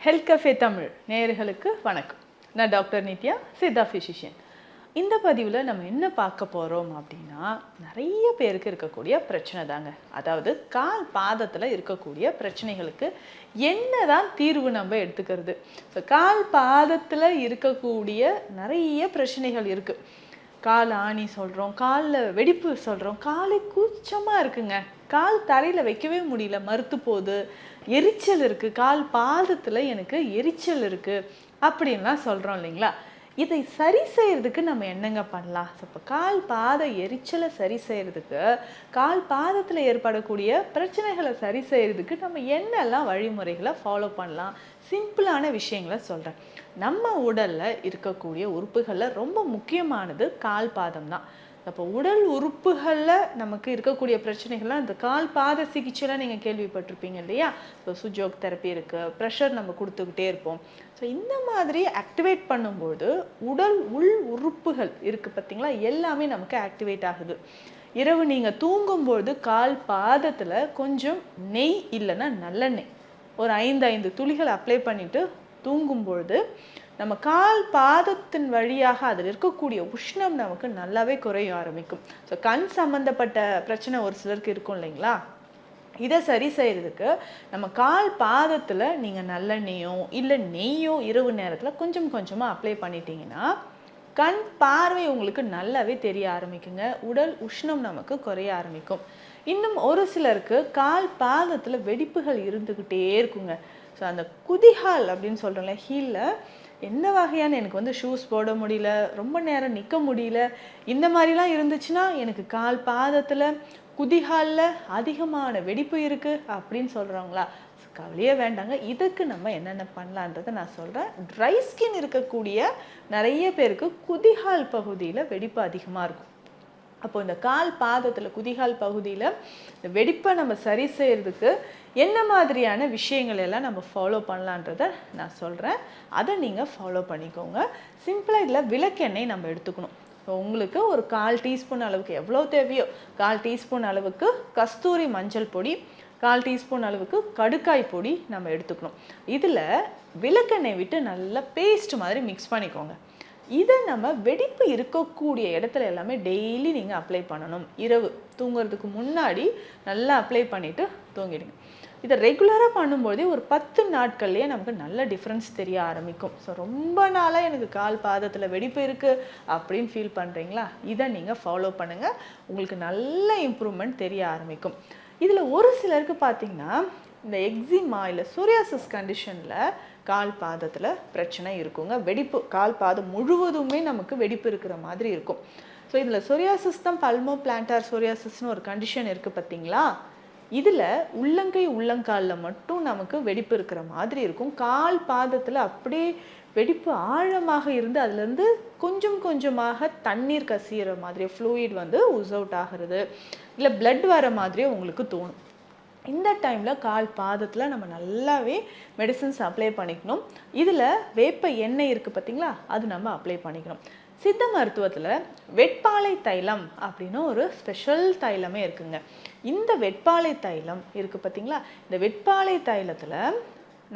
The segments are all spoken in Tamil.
ஹெல்த் கஃபே தமிழ் நேயர்களுக்கு வணக்கம். நான் டாக்டர் நித்யா, சித்தா ஃபிசிஷியன். இந்த பதிவில் நம்ம என்ன பார்க்க போகிறோம் அப்படின்னா, நிறைய பேருக்கு இருக்கக்கூடிய பிரச்சனை தாங்க. அதாவது கால் பாதத்தில் இருக்கக்கூடிய பிரச்சனைகளுக்கு என்னதான் தீர்வு நம்ம எடுத்துக்கிறது. ஸோ கால் பாதத்தில் இருக்கக்கூடிய நிறைய பிரச்சனைகள் இருக்குது. கால் ஆணி சொல்கிறோம், காலில் வெடிப்பு சொல்கிறோம், காலை கூச்சமாக இருக்குங்க, கால் தரையில் வைக்கவே முடியல, மறுத்து போகுது, எரிச்சல் இருக்குது, கால் பாதத்தில் எனக்கு எரிச்சல் இருக்குது அப்படின்லாம் சொல்கிறோம் இல்லைங்களா. இதை சரி செய்கிறதுக்கு நம்ம என்னங்க பண்ணலாம்? இப்போ கால் பாத எரிச்சலை சரி செய்கிறதுக்கு, கால் பாதத்தில் ஏற்படக்கூடிய பிரச்சனைகளை சரி செய்கிறதுக்கு நம்ம என்னெல்லாம் வழிமுறைகளை ஃபாலோ பண்ணலாம்? சிம்பிளான விஷயங்களை சொல்கிறேன். நம்ம உடலில் இருக்கக்கூடிய உறுப்புகளில் ரொம்ப முக்கியமானது கால் பாதம் தான். அப்போ உடல் உறுப்புகளில் நமக்கு இருக்கக்கூடிய பிரச்சனைகள்லாம் இந்த கால் பாத சிகிச்சைலாம் நீங்கள் கேள்விப்பட்டிருப்பீங்க இல்லையா. ஸோ சுஜோக் தெரப்பி இருக்குது, ப்ரெஷர் நம்ம கொடுத்துக்கிட்டே இருப்போம். ஸோ இந்த மாதிரி ஆக்டிவேட் பண்ணும்போது உடல் உள் உறுப்புகள் இருக்குது பார்த்தீங்களா, எல்லாமே நமக்கு ஆக்டிவேட் ஆகுது. இரவு நீங்கள் தூங்கும்போது கால் பாதத்தில் கொஞ்சம் நெய் இல்லைன்னா நல்லெண்ணெய் ஒரு 5 துளிகள் அப்ளை பண்ணிவிட்டு தூங்கும்பொழுது நம்ம கால் பாதத்தின் வழியாக அதில் இருக்கக்கூடிய உஷ்ணம் நமக்கு நல்லாவே குறைய ஆரம்பிக்கும். ஸோ கண் சம்மந்தப்பட்ட பிரச்சனை ஒரு சிலருக்கு இருக்கும் இல்லைங்களா. இதை சரி செய்கிறதுக்கு நம்ம கால் பாதத்தில் நீங்கள் நல்லெண்ணெய்யோ இல்லை நெய்யோ இரவு நேரத்தில் கொஞ்சம் கொஞ்சமாக அப்ளை பண்ணிட்டீங்கன்னா கண் பார்வை உங்களுக்கு நல்லாவே தெரிய ஆரம்பிக்குங்க. உடல் உஷ்ணம் நமக்கு குறைய ஆரம்பிக்கும். இன்னும் ஒரு சிலருக்கு கால் பாதத்தில் வெடிப்புகள் இருந்துக்கிட்டே இருக்குங்க. ஸோ அந்த குதிகால் அப்படின்னு சொல்கிறோம்ல, ஹீலில் என்ன வகையான எனக்கு ஷூஸ் போட முடியல, ரொம்ப நேரம் நிற்க முடியல, இந்த மாதிரிலாம் இருந்துச்சுன்னா எனக்கு கால் பாதத்தில் குதிகாலில் அதிகமான வெடிப்பு இருக்குது அப்படின்னு சொல்கிறவங்களா, கவலையே வேண்டாங்க. இதுக்கு நம்ம என்னென்ன பண்ணலான்றதை நான் சொல்கிறேன். ட்ரை ஸ்கின் இருக்கக்கூடிய நிறைய பேருக்கு குதிகால் பகுதியில் வெடிப்பு அதிகமாக இருக்கும். அப்போ இந்த கால் பாதத்தில் குதிகால் பகுதியில் இந்த வெடிப்பை நம்ம சரி செய்கிறதுக்கு என்ன மாதிரியான விஷயங்கள் எல்லாம் நம்ம ஃபாலோ பண்ணலான்றதை நான் சொல்கிறேன். அதை நீங்கள் ஃபாலோ பண்ணிக்கோங்க. சிம்பிளாக இதில் விளக்கெண்ணெய் நம்ம எடுத்துக்கணும். ஸோ உங்களுக்கு ஒரு 1/4 டீஸ்பூன் அளவுக்கு எவ்வளோ தேவையோ 1/4 டீஸ்பூன் அளவுக்கு கஸ்தூரி மஞ்சள் பொடி, 1/4 டீஸ்பூன் அளவுக்கு கடுக்காய் பொடி நம்ம எடுத்துக்கணும். இதில் விளக்கெண்ணெய் விட்டு நல்லா பேஸ்ட் மாதிரி மிக்ஸ் பண்ணிக்கோங்க. இதை நம்ம வெடிப்பு இருக்கக்கூடிய இடத்துல எல்லாமே டெய்லி நீங்கள் அப்ளை பண்ணணும். இரவு தூங்குறதுக்கு முன்னாடி நல்லா அப்ளை பண்ணிவிட்டு தூங்கிடுங்க. இதை ரெகுலராக பண்ணும்போதே ஒரு 10 நாட்கள்லேயே நமக்கு நல்ல டிஃப்ரென்ஸ் தெரிய ஆரம்பிக்கும். ஸோ ரொம்ப நாளாக எனக்கு கால் பாதத்தில் வெடிப்பு இருக்குது அப்படின்னு ஃபீல் பண்ணுறீங்களா, இதை நீங்கள் ஃபாலோ பண்ணுங்கள். உங்களுக்கு நல்ல இம்ப்ரூவ்மெண்ட் தெரிய ஆரம்பிக்கும். இதில் ஒரு சிலருக்கு பார்த்திங்கன்னா இந்த எக்ஸிமா இல்லை சோரியாசிஸ் கண்டிஷனில் கால் பாதத்தில் பிரச்சனை இருக்குங்க. வெடிப்பு கால் பாதம் முழுவதுமே நமக்கு வெடிப்பு இருக்கிற மாதிரி இருக்கும். ஸோ இதில் சோரியாசிஸ் தான் பல்மோ பிளான்டார் சோரியாசிஸ்னு ஒரு கண்டிஷன் இருக்குது பார்த்தீங்களா. இதில் உள்ளங்கை உள்ளங்காலில் மட்டும் நமக்கு வெடிப்பு இருக்கிற மாதிரி இருக்கும். கால் பாதத்தில் அப்படியே வெடிப்பு ஆழமாக இருந்து அதுலேருந்து கொஞ்சம் கொஞ்சமாக தண்ணீர் கசிகிற மாதிரி ஃப்ளூயிட் உஸ் அவுட் ஆகிறது, இல்லை பிளட் வர மாதிரியே உங்களுக்கு தோணும். இந்த டைமில் கால் பாதத்தில் நம்ம நல்லாவே மெடிசன்ஸ் அப்ளை பண்ணிக்கணும். இதில் வேப்ப எண்ணெய் இருக்குது பார்த்திங்களா, அது நம்ம அப்ளை பண்ணிக்கணும். சித்த மருத்துவத்தில் வெட்பாலை தைலம் அப்படின்னு ஒரு ஸ்பெஷல் தைலமே இருக்குங்க. இந்த வெட்பாலை தைலம் இருக்குது பார்த்திங்களா, இந்த வெட்பாலை தைலத்தில்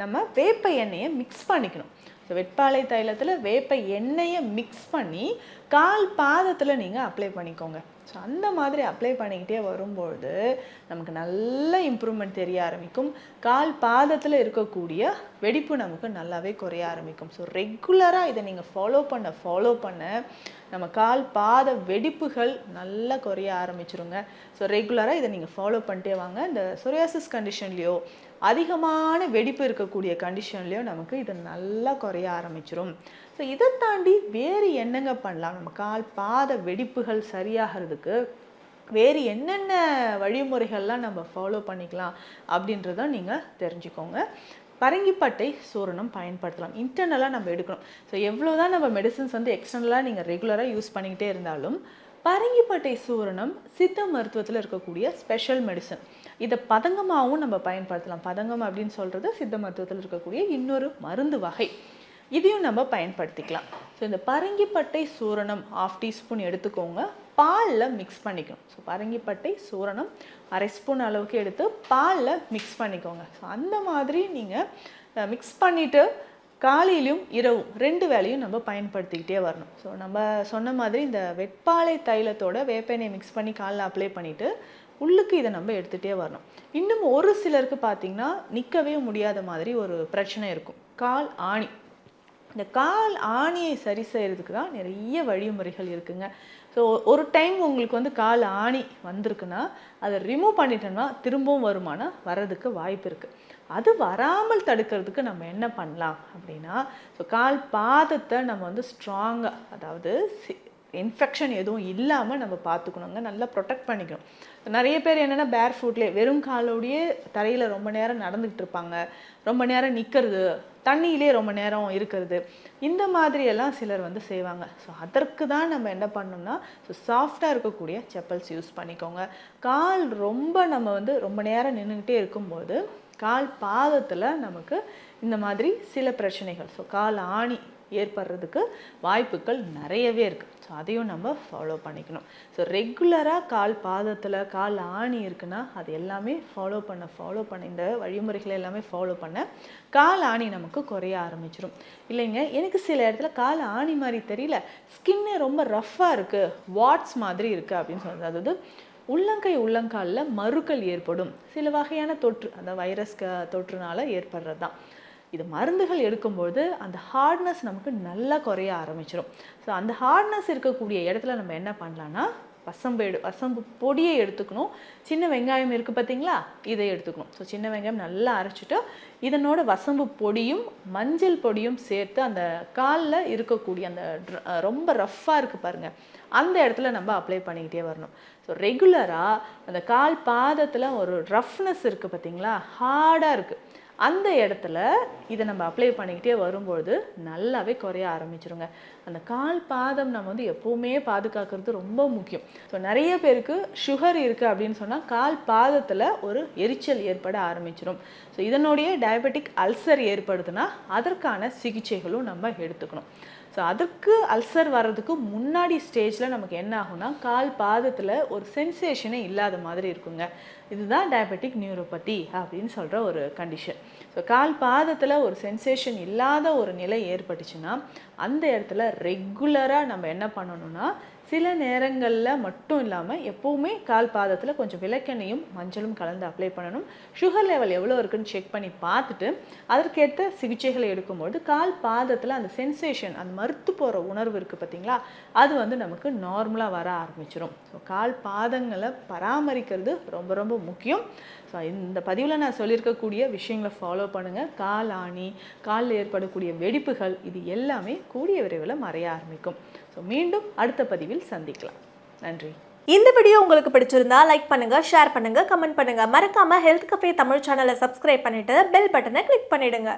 நம்ம வேப்ப எண்ணெயை மிக்ஸ் பண்ணிக்கணும். ஸோ வெட்பாலை தைலத்தில் வேப்ப எண்ணெயை மிக்ஸ் பண்ணி கால் பாதத்தில் நீங்கள் அப்ளை பண்ணிக்கோங்க. ஸோ அந்த மாதிரி அப்ளை பண்ணிக்கிட்டே வரும்பொழுது நமக்கு நல்ல இம்ப்ரூவ்மெண்ட் தெரிய ஆரம்பிக்கும். கால் பாதத்தில் இருக்கக்கூடிய வெடிப்பு நமக்கு நல்லாவே குறைய ஆரம்பிக்கும். ஸோ ரெகுலராக இதை நீங்கள் ஃபாலோ பண்ண நம்ம கால் பாத வெடிப்புகள் நல்லா குறைய ஆரம்பிச்சிருங்க. ஸோ ரெகுலராக இதை நீங்கள் ஃபாலோ பண்ணிட்டே வாங்க. இந்த சொரியாசிஸ் கண்டிஷன்லேயோ அதிகமான வெடிப்பு இருக்கக்கூடிய கண்டிஷன்லேயோ நமக்கு இது நல்லா குறைய ஆரம்பிச்சிடும். ஸோ இதை தாண்டி வேறு என்னங்க பண்ணலாம்? நம்ம கால் பாத வெடிப்புகள் சரியாகிறதுக்கு வேறு என்னென்ன வழிமுறைகள்லாம் நம்ம ஃபாலோ பண்ணிக்கலாம் அப்படின்றத நீங்கள் தெரிஞ்சுக்கோங்க. பரங்கிப்பட்டை சூரணம் பயன்படுத்தலாம். இன்டர்னலாக நம்ம எடுக்கணும். ஸோ எவ்வளோ தான் நம்ம மெடிசன்ஸ் எக்ஸ்டர்னலாக நீங்கள் ரெகுலராக யூஸ் பண்ணிக்கிட்டே இருந்தாலும் பரங்கிப்பட்டை சூரணம் சித்த மருத்துவத்தில் இருக்கக்கூடிய ஸ்பெஷல் மெடிசன். இதை பதங்கமாகவும் நம்ம பயன்படுத்தலாம். பதங்கம் அப்படின்னு சொல்கிறது சித்த மருத்துவத்தில் இருக்கக்கூடிய இன்னொரு மருந்து வகை. இதையும் நம்ம பயன்படுத்திக்கலாம். ஸோ இந்த பரங்கிப்பட்டை சூரணம் 1/2 டீஸ்பூன் எடுத்துக்கோங்க, பாலில் மிக்ஸ் பண்ணிக்கணும். ஸோ பரங்கிப்பட்டை சூரணம் 1/2 ஸ்பூன் அளவுக்கு எடுத்து பாலில் மிக்ஸ் பண்ணிக்கோங்க. ஸோ அந்த மாதிரி நீங்கள் மிக்ஸ் பண்ணிவிட்டு காலையிலையும் இரவும் 2 வேளையும் நம்ம பயன்படுத்திக்கிட்டே வரணும். ஸோ நம்ம சொன்ன மாதிரி இந்த வெட்பாலை தைலத்தோட வேப்பெண்ணெய் மிக்ஸ் பண்ணி காலில் அப்ளை பண்ணிவிட்டு உள்ளுக்கு இதை நம்ம எடுத்துகிட்டே வரணும். இன்னும் ஒரு சிலருக்கு பார்த்திங்கன்னா நிற்கவே முடியாத மாதிரி ஒரு பிரச்சனை இருக்கும், கால் ஆணி. இந்த கால் ஆணியை சரி செய்கிறதுக்கு தான் நிறைய வழிமுறைகள் இருக்குங்க. ஸோ ஒரு டைம் உங்களுக்கு கால் ஆணி வந்திருக்குன்னா அதை ரிமூவ் பண்ணிட்டோம்னா திரும்பவும் வருமானா வர்றதுக்கு வாய்ப்பு இருக்குது. அது வராமல் தடுக்கிறதுக்கு நம்ம என்ன பண்ணலாம் அப்படின்னா, ஸோ கால் பாதத்தை நம்ம ஸ்ட்ராங்காக, அதாவது இன்ஃபெக்ஷன் எதுவும் இல்லாமல் நம்ம பார்த்துக்கணுங்க, நல்லா ப்ரொடெக்ட் பண்ணிக்கணும். நிறைய பேர் என்னென்னா பேர் ஃபுட்லேயே வெறும் காலோடையே தரையில் ரொம்ப நேரம் நடந்துக்கிட்டு இருப்பாங்க, ரொம்ப நேரம் நிற்கிறது, தண்ணியிலே ரொம்ப நேரம் இருக்கிறது, இந்த மாதிரியெல்லாம் சிலர் செய்வாங்க. ஸோ அதற்கு தான் நம்ம என்ன பண்ணணும்னா, ஸோ சாஃப்டாக இருக்கக்கூடிய செப்பல்ஸ் யூஸ் பண்ணிக்கோங்க. கால் ரொம்ப நம்ம ரொம்ப நேரம் நின்றுக்கிட்டே இருக்கும்போது கால் பாதத்தில் நமக்கு இந்த மாதிரி சில பிரச்சனைகள், ஸோ கால் ஆணி ஏற்படுறதுக்கு வாய்ப்புகள் நிறையவே இருக்குது. ஸோ அதையும் நம்ம ஃபாலோ பண்ணிக்கணும். ஸோ ரெகுலராக கால் பாதத்தில் கால் ஆணி இருக்குன்னா அது எல்லாமே ஃபாலோ பண்ண இந்த வழிமுறைகளை எல்லாமே ஃபாலோ பண்ண கால் ஆணி நமக்கு குறைய ஆரம்பிச்சிடும். இல்லைங்க, எனக்கு சில இடத்துல கால் ஆணி மாதிரி தெரியல, ஸ்கின்னு ரொம்ப ரஃப்பாக இருக்குது, வாட்ஸ் மாதிரி இருக்குது அப்படின்னு சொல்கிறது, அதாவது உள்ளங்காலில் மறுக்கள் ஏற்படும், சில வகையான தொற்று, அந்த வைரஸ் தொற்றுனால ஏற்படுறது தான். இது மருந்துகள் எடுக்கும்போது அந்த ஹார்ட்னஸ் நமக்கு நல்லா குறைய ஆரம்பிச்சிடும். ஸோ அந்த ஹார்ட்னஸ் இருக்கக்கூடிய இடத்துல நம்ம என்ன பண்ணலான்னா, வசம்பு பொடியை எடுத்துக்கணும். சின்ன வெங்காயம் இருக்குது பார்த்தீங்களா, இதை எடுத்துக்கணும். ஸோ சின்ன வெங்காயம் நல்லா அரைச்சிட்டு இதனோட வசம்பு பொடியும் மஞ்சள் பொடியும் சேர்த்து அந்த காலில் இருக்கக்கூடிய அந்த ரொம்ப ரஃப்பாக இருக்குது பாருங்கள், அந்த இடத்துல நம்ம அப்ளை பண்ணிக்கிட்டே வரணும். ஸோ ரெகுலராக அந்த கால் பாதத்தில் ஒரு ரஃப்னஸ் இருக்குது பார்த்தீங்களா, ஹார்டாக இருக்குது, அந்த இடத்துல இதை நம்ம அப்ளை பண்ணிக்கிட்டே வரும்பொழுது நல்லாவே குறைய ஆரம்பிச்சிருங்க. அந்த கால் பாதம் நம்ம எப்போவுமே பாதுகாக்கிறது ரொம்ப முக்கியம். ஸோ நிறைய பேருக்கு சுகர் இருக்குது அப்படின்னு சொன்னால் கால் பாதத்தில் ஒரு எரிச்சல் ஏற்பட ஆரம்பிச்சிடும். ஸோ இதனுடைய டயபெட்டிக் அல்சர் ஏற்படுதுன்னா அதற்கான சிகிச்சைகளும் நம்ம எடுத்துக்கணும். ஸோ அதுக்கு அல்சர் வர்றதுக்கு முன்னாடி ஸ்டேஜில் நமக்கு என்ன ஆகும்னா, கால் பாதத்தில் ஒரு சென்சேஷனே இல்லாத மாதிரி இருக்குங்க. இதுதான் டயபெட்டிக் நியூரோபதி அப்படின்னு சொல்கிற ஒரு கண்டிஷன். ஸோ கால் பாதத்தில் ஒரு சென்சேஷன் இல்லாத ஒரு நிலை ஏற்பட்டுச்சுன்னா அந்த இடத்துல ரெகுலராக நம்ம என்ன பண்ணணும்னா, சில நேரங்களில் மட்டும் இல்லாமல் எப்போவுமே கால் பாதத்தில் கொஞ்சம் விளக்கெண்ணையும் மஞ்சளும் கலந்து அப்ளை பண்ணணும். சுகர் லெவல் எவ்வளோ இருக்குன்னு செக் பண்ணி பார்த்துட்டு அதற்கேற்ற சிகிச்சைகளை எடுக்கும்போது கால் பாதத்தில் அந்த சென்சேஷன், அந்த மறுத்து போகிற உணர்வு இருக்குது பார்த்தீங்களா, அது நமக்கு நார்மலாக வர ஆரம்பிச்சிடும். ஸோ கால் பாதங்களை பராமரிக்கிறது ரொம்ப ரொம்ப முக்கியம். ஸோ இந்த பதிவில் நான் சொல்லியிருக்கக்கூடிய விஷயங்களை ஃபாலோ பண்ணுங்கள். கால் ஆணி, காலில் ஏற்படக்கூடிய வெடிப்புகள், இது எல்லாமே கூடிய விரைவில் மறைய ஆரம்பிக்கும். ஸோ மீண்டும் அடுத்த பதிவில் சந்திக்கலாம். நன்றி. இந்த வீடியோ உங்களுக்கு பிடிச்சிருந்தா லைக் பண்ணுங்க, ஷேர் பண்ணுங்க, கமெண்ட் பண்ணுங்க. மறக்காம ஹெல்த் கஃபே தமிழ் சேனலை சப்ஸ்கிரைப் பண்ணிட்டு பெல் பட்டனை கிளிக் பண்ணிடுங்க.